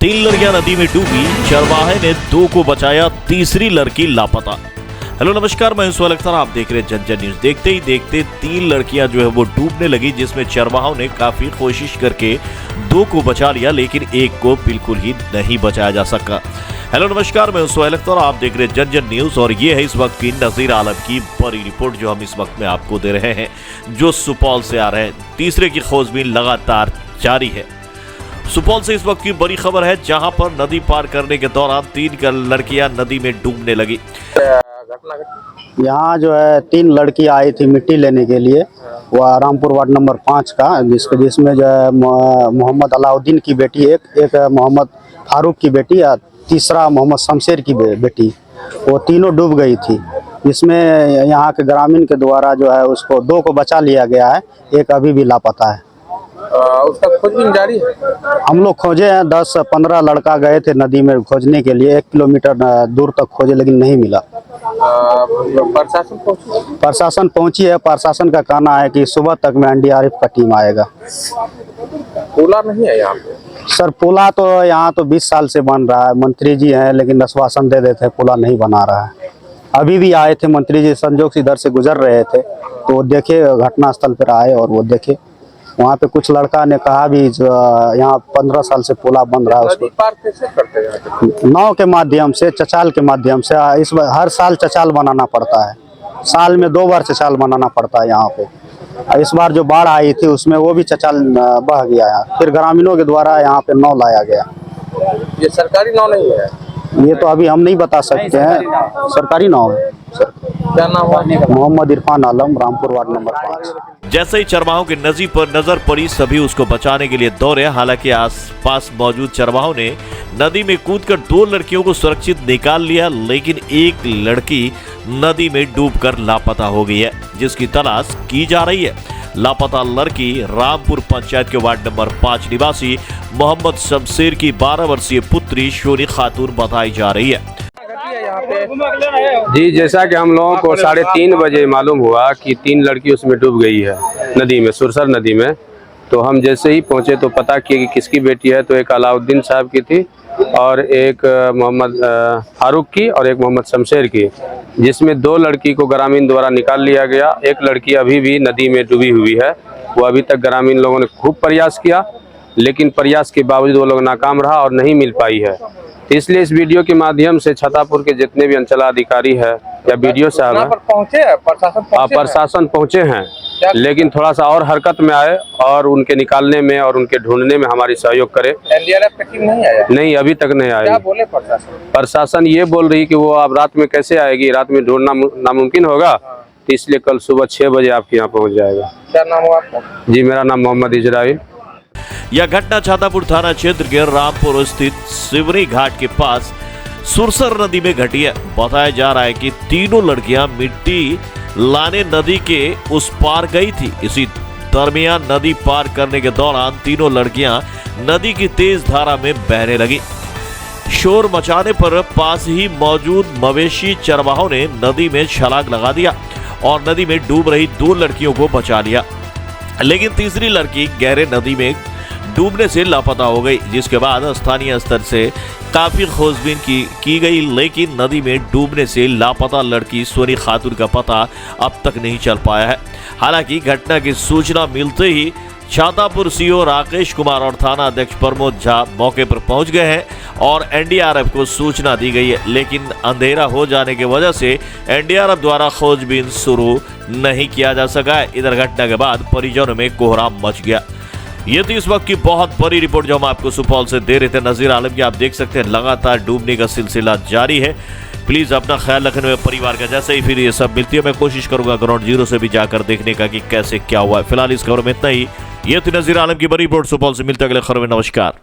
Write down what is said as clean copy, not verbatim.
तीन लड़कियां नदी में डूबी, चरवाहे ने दो को बचाया, तीसरी लड़की लापता। हेलो नमस्कार, मैं हूं अख्तर, आप देख रहे हैं जन न्यूज। देखते ही देखते तीन लड़कियां जो है वो डूबने लगी, जिसमें चरवाहों ने काफी कोशिश करके दो को बचा लिया, लेकिन एक को बिल्कुल ही नहीं बचाया जा सका। हेलो नमस्कार, मैं हूं अख्तर, आप देख रहे हैं जन न्यूज और ये है इस वक्त की नजीर आलम की बड़ी रिपोर्ट जो हम इस वक्त में आपको दे रहे हैं, जो सुपौल से आ रहे हैं। तीसरे की खोजबीन लगातार जारी है। सुपौल से इस वक्त की बड़ी खबर है, जहां पर नदी पार करने के दौरान तीन लड़कियां नदी में डूबने लगी। यहाँ जो है तीन लड़की आई थी मिट्टी लेने के लिए, वह रामपुर वार्ड नंबर 5 का, जिसमें जो है मोहम्मद अलाउद्दीन की बेटी एक मोहम्मद फारूक की बेटी और तीसरा मोहम्मद शमशेर की बेटी, वो तीनों डूब गई थी। जिसमें यहाँ के ग्रामीण के द्वारा जो है उसको दो को बचा लिया गया है, एक अभी भी लापता है। उसका खोजबीन जारी है। हम लोग खोजे हैं, 10-15 लड़का गए थे नदी में खोजने के लिए, 1 किलोमीटर दूर तक खोजे लेकिन नहीं मिला। प्रशासन पहुंची है। प्रशासन का कहना है कि सुबह तक में एनडीआरएफ का टीम आएगा। पुला नहीं है यहाँ पे सर, पुला तो यहाँ तो 20 साल से बन रहा है। मंत्री जी हैं लेकिन आश्वासन दे देते हैं पुला नहीं बना रहा है। अभी भी आए थे मंत्री जी, संजोग से इधर से गुजर रहे थे तो वो देखे, घटना स्थल पर आए और वो देखे। वहाँ पे कुछ लड़का ने कहा भी यहाँ 15 साल से पुला बन रहा है, उसको पार कैसे करते हैं? नाव के माध्यम से, चचाल के माध्यम से। इस हर साल चचाल बनाना पड़ता है, साल में 2 बार चचाल बनाना पड़ता है यहाँ पे। इस बार जो बाढ़ आई थी उसमें वो भी चचाल बह गया है, फिर ग्रामीणों के द्वारा यहाँ पे नाव लाया गया। ये सरकारी नाव नहीं है? ये तो अभी हम नहीं बता सकते हैं, सरकारी नाव है सर। क्या नाम है? मोहम्मद इरफान आलम, रामपुर वार्ड नंबर 5। जैसे ही चरवाहों की नदी पर नजर पड़ी, सभी उसको बचाने के लिए दौड़े। हालांकि आसपास मौजूद चरवाहों ने नदी में कूदकर 2 लड़कियों को सुरक्षित निकाल लिया, लेकिन एक लड़की नदी में डूबकर लापता हो गई है, जिसकी तलाश की जा रही है। लापता लड़की रामपुर पंचायत के वार्ड नंबर 5 निवासी मोहम्मद शमशेर की 12 वर्षीय पुत्री सोनी खातून बताई जा रही है। जी, जैसा कि हम लोगों को 3:30 बजे मालूम हुआ कि 3 लड़की उसमें डूब गई है नदी में, सुरसर नदी में। तो हम जैसे ही पहुंचे तो पता किए कि किसकी बेटी है, तो एक अलाउद्दीन साहब की थी और एक मोहम्मद फारूक की और एक मोहम्मद शमशेर की, जिसमें 2 लड़की को ग्रामीण द्वारा निकाल लिया गया। एक लड़की अभी भी नदी में डूबी हुई है। वो अभी तक ग्रामीण लोगों ने खूब प्रयास किया, लेकिन प्रयास के बावजूद वो लोग नाकाम रहा और नहीं मिल पाई है। इसलिए इस वीडियो के माध्यम से छतापुर के जितने भी अंचलाधिकारी है या वीडियो साहब है, प्रशासन पहुंचे हैं, लेकिन थोड़ा सा और हरकत में आए और उनके निकालने में और उनके ढूंढने में हमारी सहयोग करे। एनडीआरएफ की टीम नहीं आया? नहीं, अभी तक नहीं आई। क्या बोले प्रशासन ये बोल रही कि वो अब रात में कैसे आएगी, रात में ढूंढना नामुमकिन होगा, तो इसलिए कल सुबह 6 बजे आपके यहाँ पहुँच जाएगा। क्या नाम हुआ आपका? जी, मेरा नाम मोहम्मद इजराइल। यह घटना छातापुर थाना क्षेत्र के रामपुर स्थित सिवनी घाट के पास सुरसर नदी में घटी है। बताया जा रहा है कि तीनों लड़कियां मिट्टी लाने नदी के उस पार गई थी। इसी दरमियान नदी पार करने के दौरान तीनों लड़कियां नदी की तेज धारा में बहने लगी। शोर मचाने पर पास ही मौजूद मवेशी चरवाहों ने नदी में छलांग लगा दिया और नदी में डूब रही 2 लड़कियों को बचा लिया, लेकिन तीसरी लड़की गहरे नदी में डूबने से लापता हो गई। जिसके बाद स्थानीय स्तर से काफी खोजबीन की गई, लेकिन नदी में डूबने से लापता लड़की सोनी खातून का पता अब तक नहीं चल पाया है। हालांकि घटना की सूचना मिलते ही छातापुर सीओ राकेश कुमार और थाना अध्यक्ष प्रमोद झा मौके पर पहुंच गए हैं और एनडीआरएफ को सूचना दी गई है, लेकिन अंधेरा हो जाने की वजह से एनडीआरएफ द्वारा खोजबीन शुरू नहीं किया जा सका है। इधर घटना के बाद परिजनों में कोहराम मच गया। ये थी इस वक्त की बहुत बड़ी रिपोर्ट जो हम आपको सुपौल से दे रहे थे। नजीर आलम की आप देख सकते हैं, लगातार डूबने का सिलसिला जारी है। प्लीज अपना ख्याल रखने में परिवार का। जैसे ही फिर ये सब मिलती है, मैं कोशिश करूंगा ग्राउंड जीरो से भी जाकर देखने का कि कैसे क्या हुआ है। फिलहाल इस खबर में इतना ही। ये थी नजीर आलम की बड़ी रिपोर्ट सुपौल से। मिलते अगले खबर में। नमस्कार।